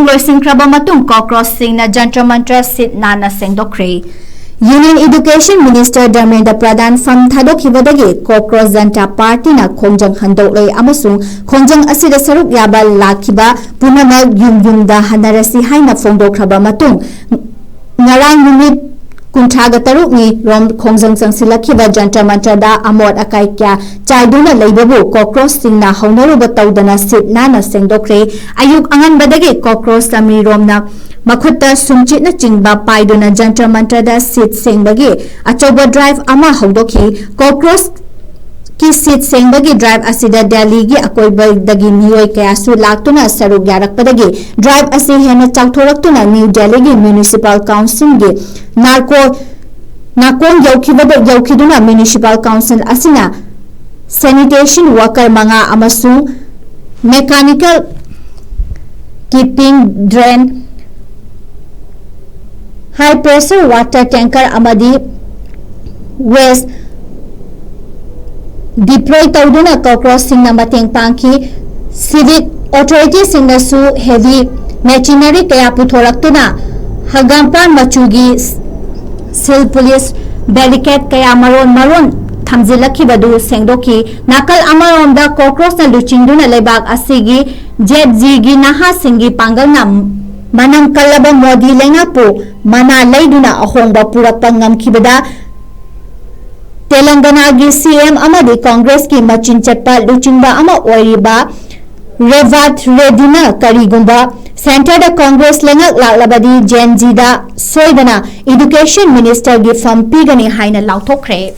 Loishinkhraba Matung Cockroach Shingna Jantra sit Nanna Shengdok Khre. Union Education Minister Dharmendra Pradhan from Thadokibadagi Cockroach Jantra Party na Khongjang Handok Loi amasung Khongjang asida saruk yaba lakhiba punamak yumda hanarasi haina Phongdokhraba Matung ngarang numit kuntraga taruk ni rom Khongjang sangsilakhiba Jantra da amot akai kya chaiduna leibabu Cockroach Shingna haunaruba tawdana sit Nanna Shengdok Khre ayuk angan badagi Cockroach samri romna Makuta sumchit na chingba paiduna Jantra da sit sengbagi achoba drive ama haudoki Cockroach ki sit sengbagi drive asida Delhi gi akoiba dagi miyoi kaya su laktuna saruk yarakpadagi drive asi hena chawthoraktuna New Delhi gi Municipal Council gi nakong yaukiduna Municipal Council asina sanitation worker manga amasung mechanical keeping drain high pressure water tanker amadi waste deploy tawduna Cockroach Shingna mateng pangki civic authorities singna su heavy machinery kaya puthoraktuna hagampan machugi sil police barricade kaya maron thamjilakibadu sengdoki nakal amaronda Cockroach na luchingduna lebak asigi ZG gi naha singi pangal na manang kalaba modi lenga po mana laiduna ahongba purakpa ngamkhibada Telangana gi CM amadi Congress ki machin chatpa luchingba ama oiriba Revat Redina karigumba Center da Congress lenga laklabadi Gen Z da soidana Education Minister gi from pigani haina lauthokre